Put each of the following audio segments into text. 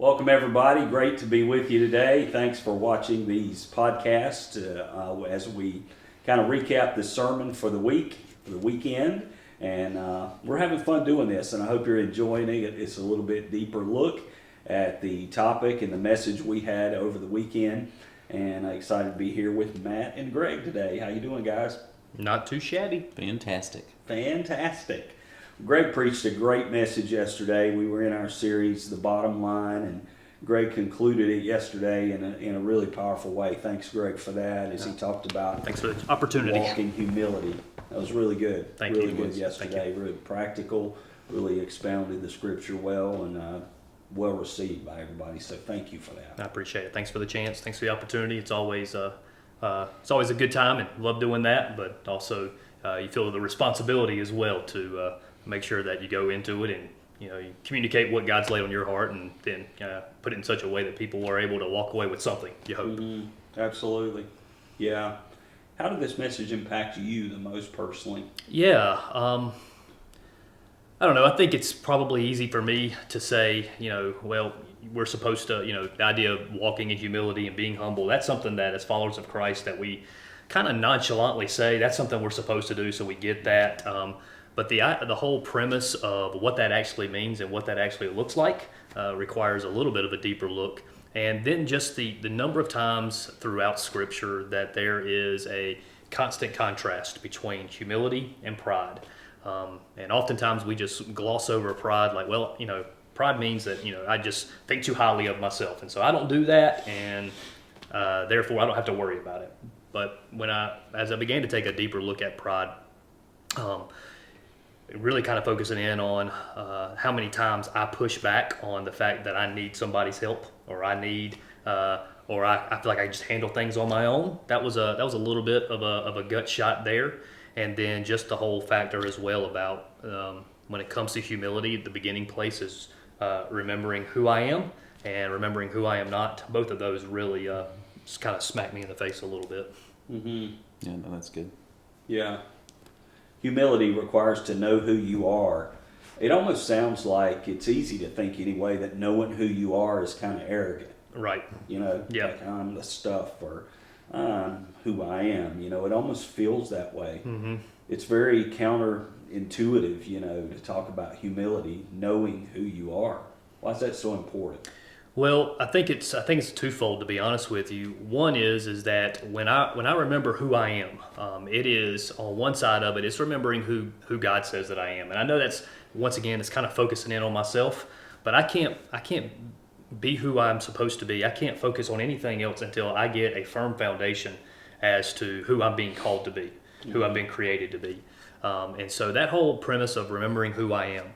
Welcome, everybody. Great to be with you today. Thanks for watching these podcasts as we kind of recap the sermon for the week, for the weekend. And we're having fun doing this, and I hope you're enjoying it. It's a little bit deeper look at the topic and the message we had over the weekend. And I'm excited to be here with Matt and Greg today. How you doing, guys? Not too shabby. Fantastic. Fantastic. Greg preached a great message yesterday. We were in our series, The Bottom Line, and Greg concluded it yesterday in a really powerful way. Thanks, Greg, for that, as he talked about Thanks for the opportunity. walking humility. That was really good. Thank really you. good yesterday. Thank you. Really practical, really expounded the scripture well, and well received by everybody. So thank you for that. I appreciate it. Thanks for the chance. Thanks for the opportunity. It's always a good time, and love doing that. But also, you feel the responsibility as well to make sure that you go into it and you communicate what God's laid on your heart, and then put it in such a way that people are able to walk away with something. You hope. Mm-hmm. Absolutely. Yeah. How did this message impact you the most personally? Yeah. I don't know. I think it's probably easy for me to say, well, we're supposed to, the idea of walking in humility and being humble, that's something that as followers of Christ that we kind of nonchalantly say, that's something we're supposed to do, so we get that. But the whole premise of what that actually means and what that actually looks like requires a little bit of a deeper look. And then just the number of times throughout Scripture that there is a constant contrast between humility and pride. And oftentimes we just gloss over pride like, well, pride means that, I just think too highly of myself. And so I don't do that, and therefore I don't have to worry about it. But as I began to take a deeper look at pride, really kind of focusing in on how many times I push back on the fact that I need somebody's help, or I need, or I feel like I just handle things on my own. That was a little bit of a gut shot there. And then just the whole factor as well about when it comes to humility, the beginning place is remembering who I am and remembering who I am not. Both of those really kind of smack me in the face a little bit. Mm-hmm. Yeah, no, that's good. Yeah. Humility requires to know who you are. It almost sounds like it's easy to think anyway that knowing who you are is kind of arrogant. Right. Yeah. Like I'm the stuff, or I'm who I am. It almost feels that way. Mm-hmm. It's very counterintuitive, to talk about humility, knowing who you are. Why is that so important? Well, I think it's twofold, to be honest with you. One is that when I remember who I am, it is on one side of it, it's remembering who God says that I am, and I know that's once again it's kind of focusing in on myself, but I can't be who I'm supposed to be. I can't focus on anything else until I get a firm foundation as to who I'm being called to be, who I've been created to be, and so that whole premise of remembering who I am.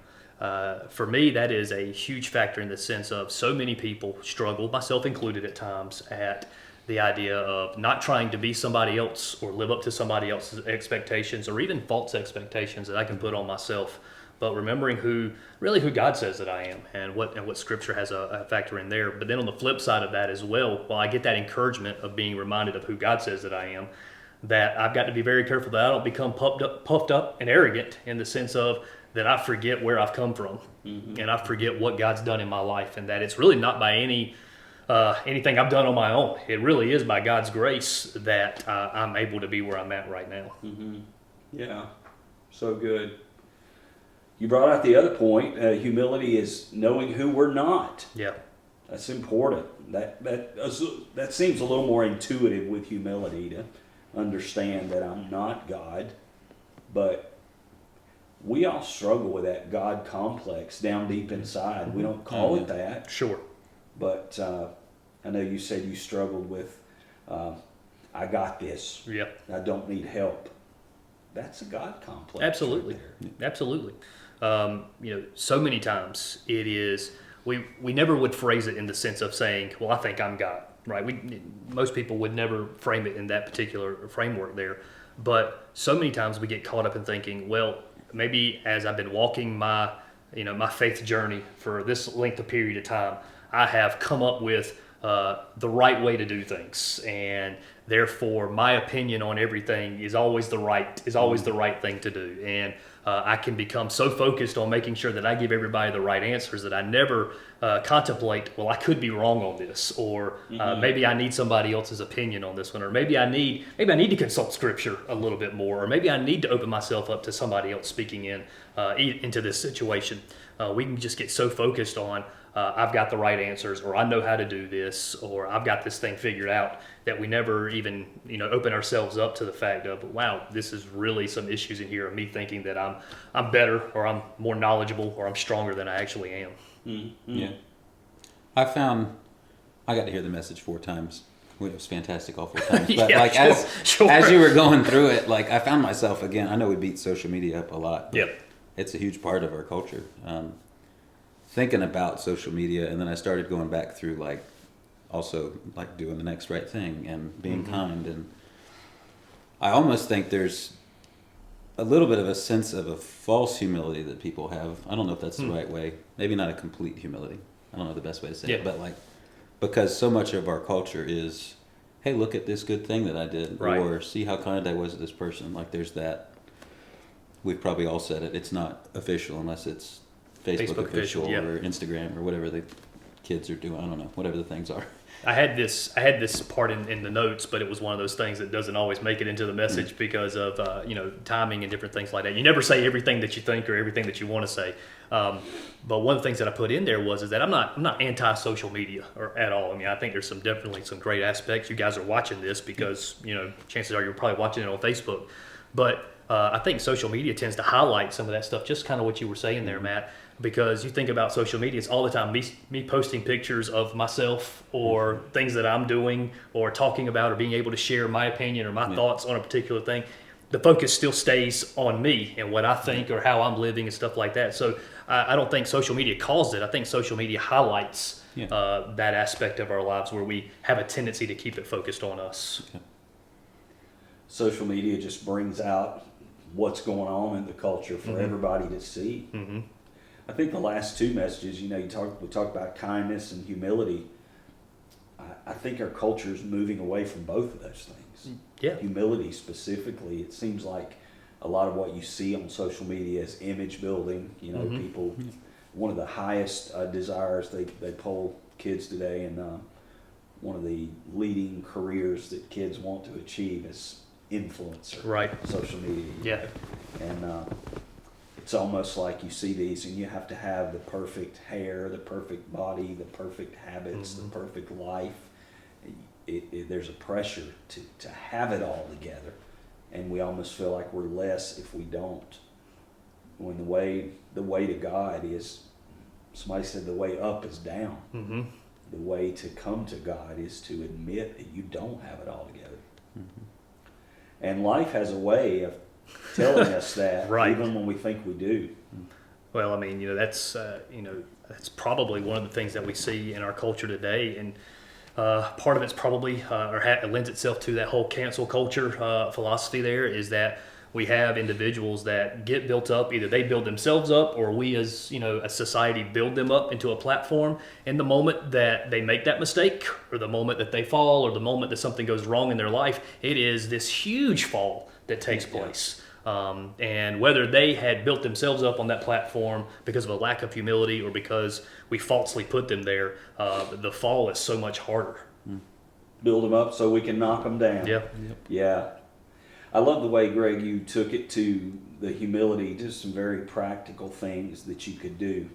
For me, that is a huge factor in the sense of so many people struggle, myself included at times, at the idea of not trying to be somebody else or live up to somebody else's expectations or even false expectations that I can put on myself, but remembering who God says that I am and what Scripture has a factor in there. But then on the flip side of that as well, while I get that encouragement of being reminded of who God says that I am, that I've got to be very careful that I don't become puffed up and arrogant in the sense of that I forget where I've come from, and I forget what God's done in my life, and that it's really not by anything I've done on my own. It really is by God's grace that I'm able to be where I'm at right now. Mm-hmm. Yeah, so good. You brought out the other point. Humility is knowing who we're not. Yeah, that's important. That seems a little more intuitive with humility, to understand that I'm not God, but we all struggle with that God complex down deep inside. We don't call it that. Sure. But I know you said you struggled with, I got this. Yep. I don't need help. That's a God complex. Absolutely. Right there. Absolutely. So many times it is, we never would phrase it in the sense of saying, well, I think I'm God, right? Most people would never frame it in that particular framework there. But so many times we get caught up in thinking, well, maybe as I've been walking my faith journey for this length of period of time, I have come up with the right way to do things, and therefore my opinion on everything is always the right thing to do. And I can become so focused on making sure that I give everybody the right answers that I never contemplate, well, I could be wrong on this, or maybe I need somebody else's opinion on this one, or maybe I need to consult scripture a little bit more, or maybe I need to open myself up to somebody else speaking into this situation. We can just get so focused on I've got the right answers, or I know how to do this, or I've got this thing figured out, that we never even open ourselves up to the fact of, wow, this is really some issues in here of me thinking that I'm better, or I'm more knowledgeable, or I'm stronger than I actually am. Mm-hmm. Yeah. I got to hear the message 4 times. It was fantastic all 4 times. But Yeah, sure. as you were going through it, like I found myself again, I know we beat social media up a lot. Yep. It's a huge part of our culture. Thinking about social media, and then I started going back through like doing the next right thing and being kind, and I almost think there's a little bit of a sense of a false humility that people have. I don't know if that's the right way. Maybe not a complete humility. I don't know the best way to say it, but like, because so much of our culture is, hey, look at this good thing that I did, right, or see how kind I was to this person. Like there's that. We've probably all said it. It's not official unless it's Facebook official or Instagram or whatever the kids are doing. I don't know, whatever the things are. I had this part in the notes, but it was one of those things that doesn't always make it into the message because of timing and different things like that. You never say everything that you think or everything that you want to say. But one of the things that I put in there is that I'm not anti-social media or at all. I mean, I think there's definitely some great aspects. You guys are watching this because chances are you're probably watching it on Facebook, but I think social media tends to highlight some of that stuff. Just kind of what you were saying there, Matt. Because you think about social media, it's all the time me posting pictures of myself or things that I'm doing or talking about or being able to share my opinion or my thoughts on a particular thing. The focus still stays on me and what I think or how I'm living and stuff like that. So I don't think social media caused it. I think social media highlights that aspect of our lives where we have a tendency to keep it focused on us. Okay. Social media just brings out what's going on in the culture for everybody to see. Mm-hmm. I think the last 2 messages, we talk about kindness and humility. I think our culture is moving away from both of those things. Yeah. Humility specifically, it seems like a lot of what you see on social media is image building. People, one of the highest desires they poll kids today, and one of the leading careers that kids want to achieve is influencer. Right. Social media. Yeah. And it's almost like you see these and you have to have the perfect hair, the perfect body, the perfect habits, the perfect life. There's a pressure to have it all together, and we almost feel like we're less if we don't. When the way to God is, somebody said the way up is down. Mm-hmm. The way to come to God is to admit that you don't have it all together. Mm-hmm. And life has a way of telling us that, right, even when we think we do. Well, I mean, that's probably one of the things that we see in our culture today, and part of it's probably it lends itself to that whole cancel culture philosophy. There is that we have individuals that get built up, either they build themselves up, or we as a society build them up into a platform. And the moment that they make that mistake, or the moment that they fall, or the moment that something goes wrong in their life, it is this huge fall that takes place. And whether they had built themselves up on that platform because of a lack of humility or because we falsely put them there, the fall is so much harder. Build them up so we can knock them down. Yeah. Yeah. I love the way, Greg, you took it to the humility, just some very practical things that you could do.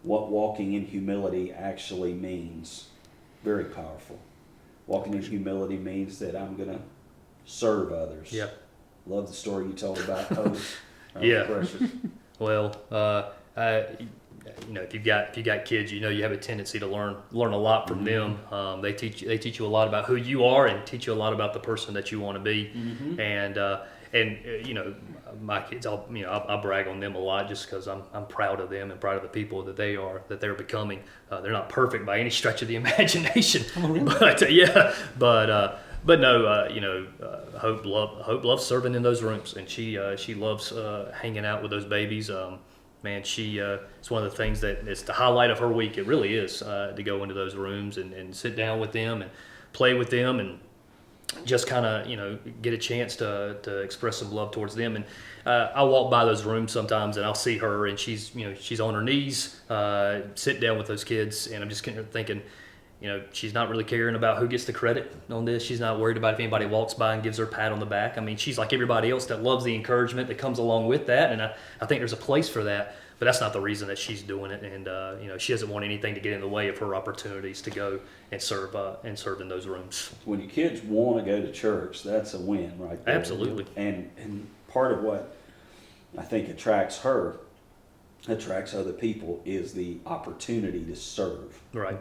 What walking in humility actually means. Very powerful. Walking in humility means that I'm going to serve others. Yeah. Love the story you told about Hope. Yeah. Precious. Well, if you've got kids, you have a tendency to learn a lot from them. They teach you a lot about who you are and teach you a lot about the person that you want to be. And my kids, I'll brag on them a lot just because I'm proud of them and proud of the people that they're becoming. They're not perfect by any stretch of the imagination. Oh, really? But no, Hope loves serving in those rooms, and she loves hanging out with those babies. Man, it's one of the things that it's the highlight of her week. It really is to go into those rooms and sit down with them and play with them and just kind of, get a chance to express some love towards them. And I'll walk by those rooms sometimes and I'll see her, and she's on her knees, sitting down with those kids, and I'm just kind of thinking, she's not really caring about who gets the credit on this. She's not worried about if anybody walks by and gives her a pat on the back. I mean, she's like everybody else that loves the encouragement that comes along with that, and I think there's a place for that. But that's not the reason that she's doing it, and she doesn't want anything to get in the way of her opportunities to go and serve in those rooms. When your kids want to go to church, that's a win right there. Absolutely. And part of what I think attracts other people is the opportunity to serve. Right.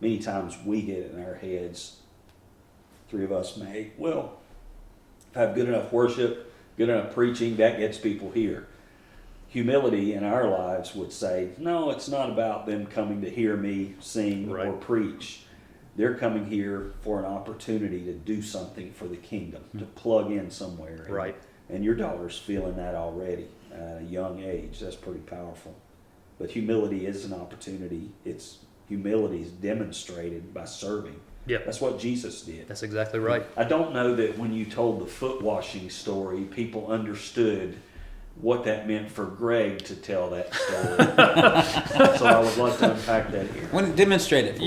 Many times we get it in our heads, three of us may, well, if I have good enough worship, good enough preaching, that gets people here. Humility in our lives would say, no, it's not about them coming to hear me sing Right. or preach. They're coming here for an opportunity to do something for the kingdom, to plug in somewhere. And, Right. And your daughter's feeling that already at a young age. That's pretty powerful. But humility is an opportunity. Humility is demonstrated by serving. Yeah. That's what Jesus did. That's exactly right. I don't know that when you told the foot washing story, people understood what that meant for Greg to tell that story. So I would like to unpack that here. When demonstrate it for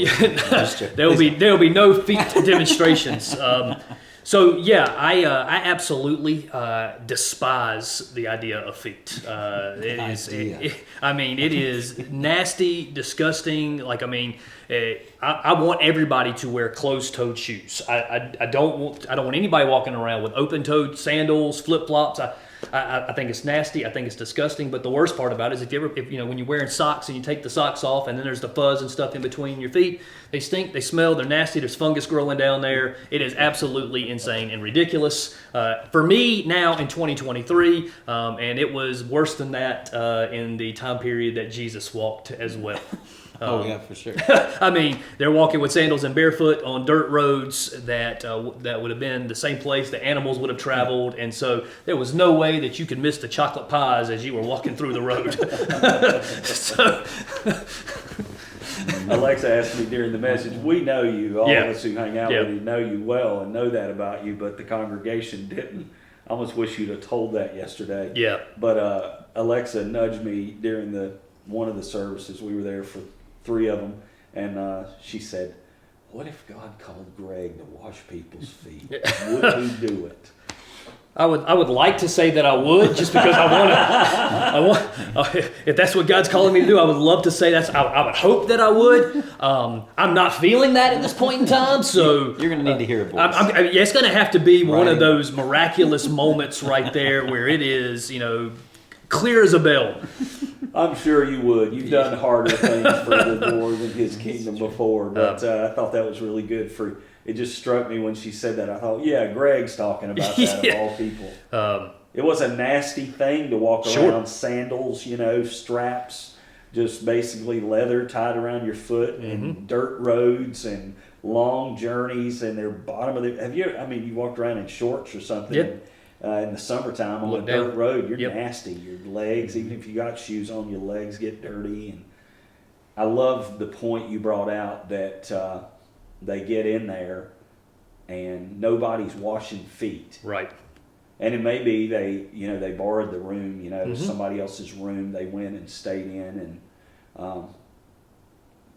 me. There'll be no feet demonstrations. I absolutely despise the idea of feet. It is nasty, disgusting. I want everybody to wear closed-toed shoes. I don't want anybody walking around with open-toed sandals, flip-flops. I think it's nasty. I think it's disgusting. But the worst part about it is when you're wearing socks and you take the socks off and then there's the fuzz and stuff in between your feet, they stink, they smell, they're nasty. There's fungus growing down there. It is absolutely insane and ridiculous. For me now in 2023, and it was worse than that in the time period that Jesus walked as well. For sure. They're walking with sandals and barefoot on dirt roads that would have been the same place the animals would have traveled, and so there was no way that you could miss the chocolate pies as you were walking through the road. Alexa asked me during the message, we know you, all Yeah. of us who hang out Yeah. with you know you well and know that about you, but the congregation didn't. I almost wish you'd have told that yesterday. Yeah. But Alexa nudged me during one of the services. We were there for 3 of them, and she said, what if God called Greg to wash people's feet? Would he do it? I would like to say that I would, just because I want if that's what God's calling me to do, I would love to say I would hope that I would. I'm not feeling that at this point in time, so You're going to need to hear a voice. It's going to have to be one of Right. those miraculous moments right there where it is, clear as a bell. I'm sure you would. You've done harder things for the Lord in His kingdom before, but I thought that was really good. It just struck me when she said that. I thought, yeah, Greg's talking about that Yeah. of all people. It was a nasty thing to walk Sure. around sandals, straps, just basically leather tied around your foot, and dirt roads and long journeys, and their bottom of the. You walked around in shorts or something. Yep. In the summertime on a Look down. dirt road, you're Yep. nasty. Your legs, even if you got shoes on, your legs get dirty. And I love the point you brought out that they get in there and nobody's washing feet. Right. And it may be they borrowed the room, somebody else's room. They went and stayed in, and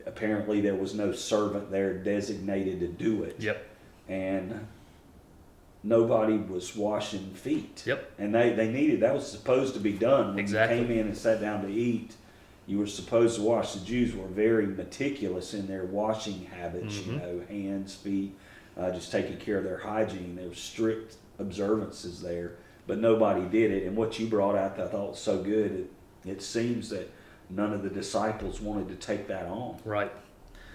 apparently there was no servant there designated to do it. Yep. And nobody was washing feet. Yep. And they needed, that was supposed to be done. When Exactly. you came in and sat down to eat, you were supposed to wash. The Jews were very meticulous in their washing habits, hands, feet, just taking care of their hygiene. There were strict observances there, but nobody did it. And what you brought out that I thought was so good, it seems that none of the disciples wanted to take that on. Right.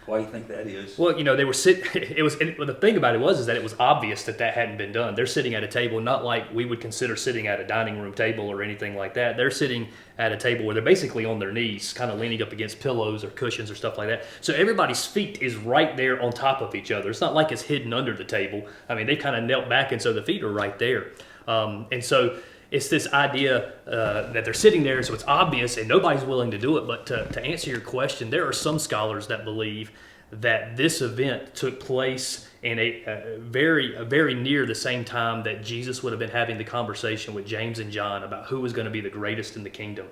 Why do you think that is? Well, they were sitting. The thing about it was that it was obvious that hadn't been done. They're sitting at a table, not like we would consider sitting at a dining room table or anything like that. They're sitting at a table where they're basically on their knees, kind of leaning up against pillows or cushions or stuff like that. So everybody's feet is right there on top of each other. It's not like it's hidden under the table. They kind of knelt back, and so the feet are right there. And so it's this idea that they're sitting there, so it's obvious, and nobody's willing to do it. But to answer your question, there are some scholars that believe that this event took place in a very near the same time that Jesus would have been having the conversation with James and John about who was going to be the greatest in the kingdom.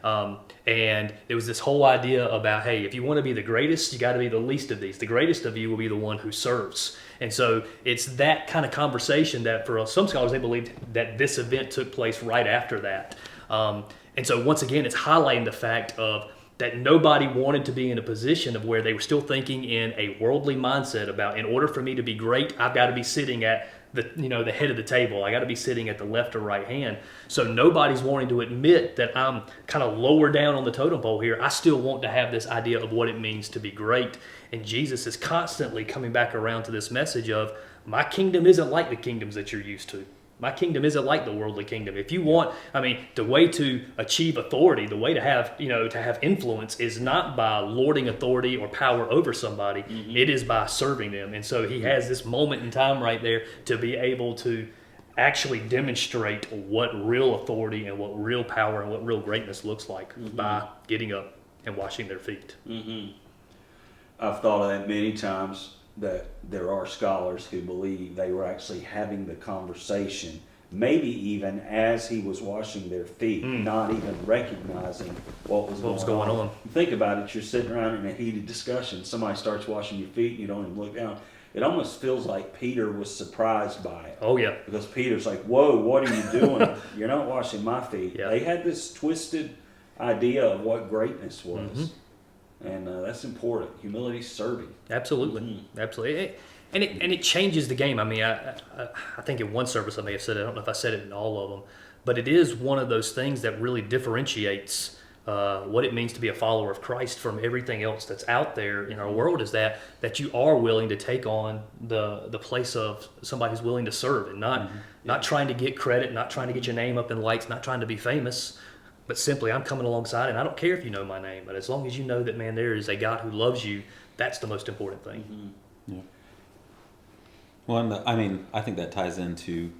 And there was this whole idea about, hey, if you want to be the greatest, you got to be the least of these. The greatest of you will be the one who serves. And so it's that kind of conversation that for some scholars, they believe that this event took place right after that. And so once again, it's highlighting the fact of that nobody wanted to be in a position of where they were still thinking in a worldly mindset about, in order for me to be great, I've got to be sitting at the head of the table. I got to be sitting at the left or right hand. So nobody's wanting to admit that I'm kind of lower down on the totem pole here. I still want to have this idea of what it means to be great. And Jesus is constantly coming back around to this message of, my kingdom isn't like the kingdoms that you're used to. My kingdom isn't like the worldly kingdom. If you want, the way to achieve authority, the way to have influence is not by lording authority or power over somebody. Mm-hmm. It is by serving them. And so he has this moment in time right there to be able to actually demonstrate what real authority and what real power and what real greatness looks like by getting up and washing their feet. Mm-hmm. I've thought of that many times, that there are scholars who believe they were actually having the conversation, maybe even as he was washing their feet, not even recognizing what was going on. Think about it, you're sitting around in a heated discussion, somebody starts washing your feet and you don't even look down. It almost feels like Peter was surprised by it. Oh, yeah. Because Peter's like, whoa, what are you doing? You're not washing my feet. Yeah. They had this twisted idea of what greatness was. Mm-hmm. And that's important. Humility, serving. Absolutely, absolutely, and it changes the game. I think in one service I may have said it. I don't know if I said it in all of them, but it is one of those things that really differentiates what it means to be a follower of Christ from everything else that's out there in our world. Is that you are willing to take on the place of somebody who's willing to serve and not trying to get credit, not trying to get your name up in lights, not trying to be famous. But simply, I'm coming alongside, and I don't care if you know my name, but as long as you know that, man, there is a God who loves you, that's the most important thing. Mm-hmm. Yeah. Well, I think that ties into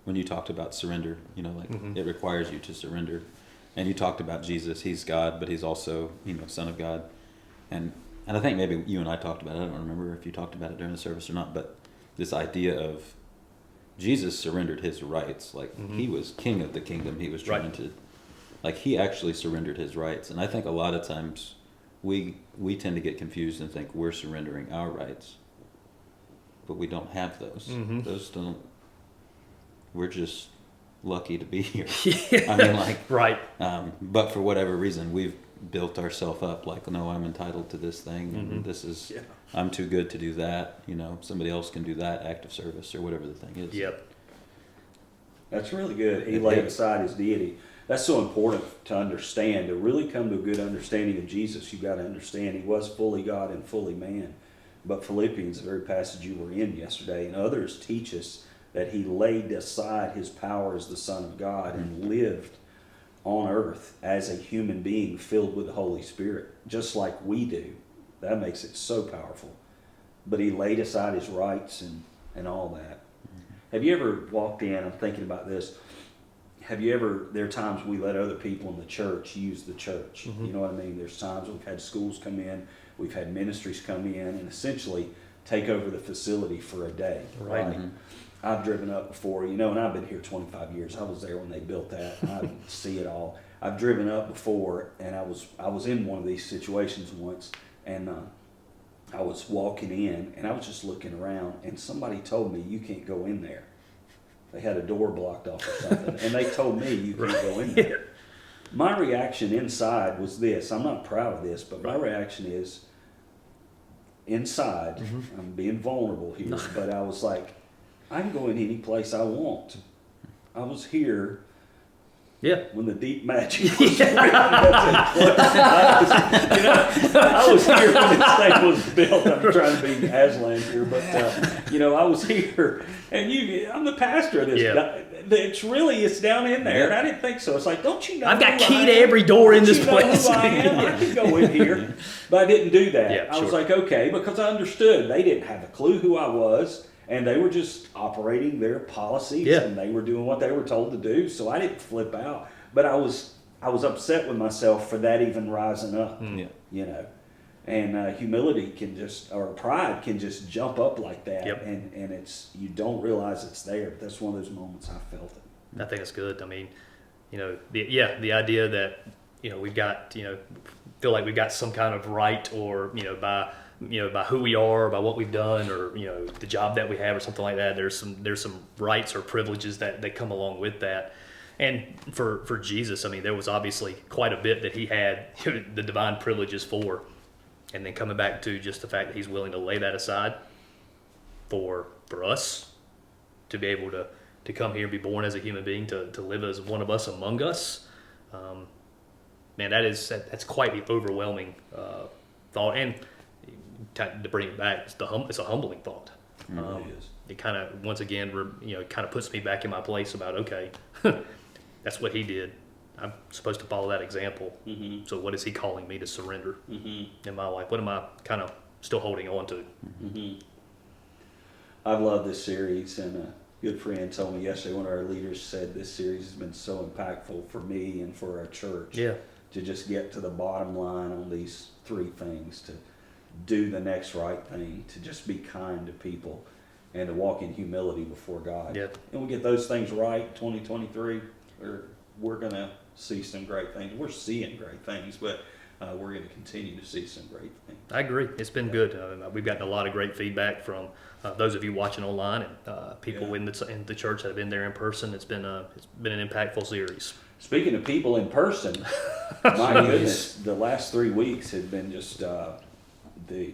when you talked about surrender, it requires you to surrender. And you talked about Jesus, he's God, but he's also, Son of God. And I think maybe you and I talked about it, I don't remember if you talked about it during the service or not, but this idea of Jesus surrendered his rights, he was king of the kingdom he was trying to... he actually surrendered his rights. And I think a lot of times we tend to get confused and think we're surrendering our rights. But we don't have those. Mm-hmm. Those don't... We're just lucky to be here. Right. But for whatever reason, we've built ourselves up no, I'm entitled to this thing. And this is... Yeah. I'm too good to do that. Somebody else can do that act of service or whatever the thing is. Yep. That's really good. He laid aside his deity. That's so important to understand. To really come to a good understanding of Jesus, you've got to understand he was fully God and fully man. But Philippians, the very passage you were in yesterday, and others teach us that he laid aside his power as the Son of God and lived on earth as a human being filled with the Holy Spirit, just like we do. That makes it so powerful. But he laid aside his rights and all that. Have you ever walked in, I'm thinking about this, there are times we let other people in the church use the church. Mm-hmm. You know what I mean? There's times we've had schools come in, we've had ministries come in and essentially take over the facility for a day. Right. Mm-hmm. I've driven up before, and I've been here 25 years. I was there when they built that. I see it all. I've driven up before, and I was in one of these situations once, and I was walking in, and I was just looking around, and somebody told me, you can't go in there. They had a door blocked off or something, and they told me you can't go in there. My reaction inside was this. I'm not proud of this, but my reaction is, inside, I'm being vulnerable here, but I was like, I can go in any place I want. I was here when the deep magic was written. I was here when this thing was built. I'm trying to be Aslan here, but I was here, and I'm the pastor of this. Yeah. It's down in there, and I didn't think so. It's like, don't you know? I've got key to every door in this place. Who I am? I can go in here, but I didn't do that. Yeah, I was like, okay, because I understood they didn't have a clue who I was. And they were just operating their policies, and they were doing what they were told to do. So I didn't flip out, but I was upset with myself for that even rising up. And humility can just, or pride can just jump up like that. Yep. And it's, you don't realize it's there. That's one of those moments I felt it. I think it's good. I mean, the idea that, we've got, feel like we've got some kind of right, or, by who we are, by what we've done, or, the job that we have or something like that. There's some rights or privileges that come along with that. And for Jesus, I mean, there was obviously quite a bit that he had the divine privileges for. And then coming back to just the fact that he's willing to lay that aside for us to be able to come here and be born as a human being, to live as one of us among us. Man, that's quite the overwhelming thought. And to bring it back, it's a humbling thought. It really is. It kind of, once again, kind of puts me back in my place about, okay, that's what he did. I'm supposed to follow that example. Mm-hmm. So what is he calling me to surrender Mm-hmm. in my life? What am I kind of still holding on to? Mm-hmm. I've loved this series, and a good friend told me yesterday, one of our leaders said this series has been so impactful for me and for our church. Yeah. To just get to the bottom line on these three things: to do the next right thing, to just be kind to people, and to walk in humility before God. Yep. And we get those things right, 2023, we're going to see some great things. We're seeing great things, but we're going to continue to see some great things. I agree. It's been good. We've gotten a lot of great feedback from those of you watching online, and people in the church that have been there in person. It's been an impactful series. Speaking of people in person, my goodness, the last 3 weeks have been just the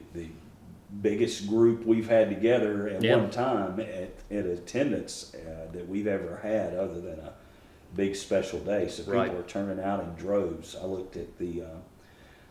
biggest group we've had together at one time at attendance that we've ever had, other than a big special day. So people are turning out in droves. I looked at the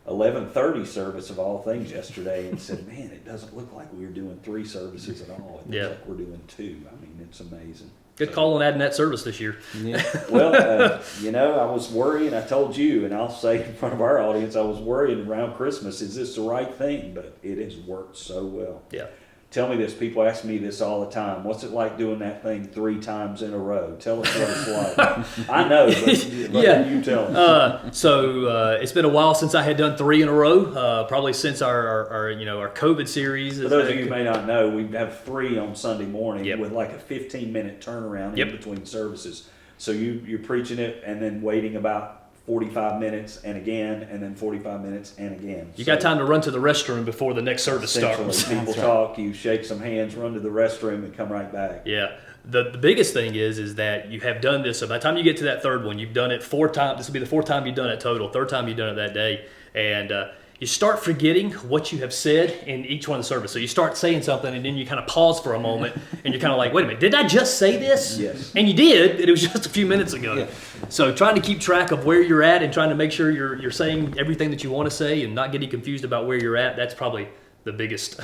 11:30 service of all things yesterday and said, man, it doesn't look like we were doing 3 services at all. It looks like we're doing 2. I mean, it's amazing. Good call on adding that service this year. Yeah. Well, I was worrying. I told you, and I'll say in front of our audience, I was worrying around Christmas, is this the right thing? But it has worked so well. Yeah. Tell me this. People ask me this all the time. What's it like doing that thing 3 times in a row? Tell us what it's like. I know, but you tell me. So it's been a while since I had done 3 in a row. Probably since our COVID series. For those of you who may not know, we have 3 on Sunday morning with like a 15-minute turnaround in between services. So you're preaching it and then waiting about 45 minutes and again, and then 45 minutes and again. You got time to run to the restroom before the next service starts. People talk, you shake some hands, run to the restroom, and come right back. Yeah. The biggest thing is that you have done this. So by the time you get to that third one, you've done it 4 times. This will be the 4th time you've done it total, 3rd time you've done it that day. And you start forgetting what you have said in each one of the services. So you start saying something, and then you kind of pause for a moment, and you're kind of like, wait a minute, did I just say this? Yes. And you did, it was just a few minutes ago. Yeah. So trying to keep track of where you're at and trying to make sure you're saying everything that you want to say and not getting confused about where you're at, that's probably the biggest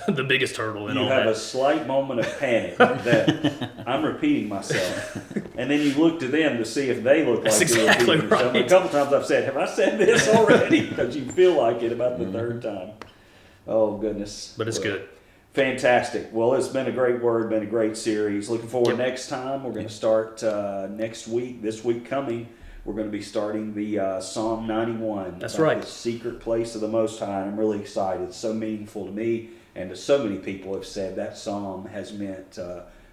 hurdle in all that. You have a slight moment of panic that I'm repeating myself, and then you look to them to see if they look like they're repeating themselves. A couple times I've said, have I said this already? Because you feel like it about the 3rd time. Oh, goodness. But it's good. Fantastic. Well, it's been a great word, been a great series. Looking forward next time. We're going to start next week, this week coming. We're going to be starting the Psalm 91. That's right. The secret place of the Most High. And I'm really excited. It's so meaningful to me, and to so many people have said that psalm has meant,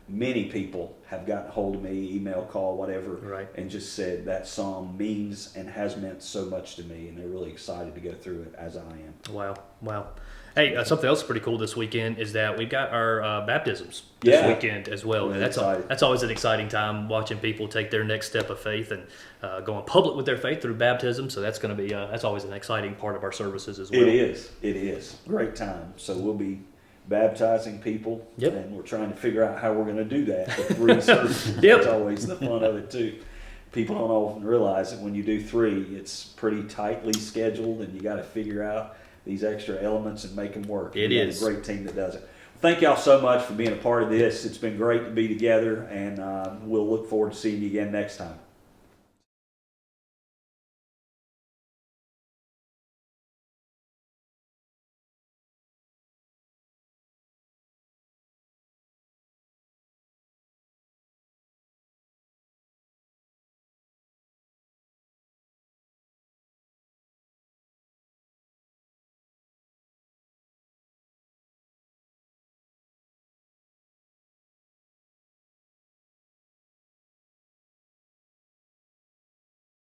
many people have gotten a hold of me, email, call, whatever, and just said that psalm means and has meant so much to me, and they're really excited to go through it as I am. Wow. Hey, something else pretty cool this weekend is that we've got our baptisms this weekend as well. Really and that's always an exciting time, watching people take their next step of faith and going public with their faith through baptism. So that's going to be that's always an exciting part of our services as well. It is. Great time. So we'll be baptizing people, and we're trying to figure out how we're going to do that with 3 services. That's always the fun of it too. People don't often realize that when you do 3, it's pretty tightly scheduled, and you got to figure out these extra elements and make them work. It is a great team that does it. Thank y'all so much for being a part of this. It's been great to be together, and we'll look forward to seeing you again next time.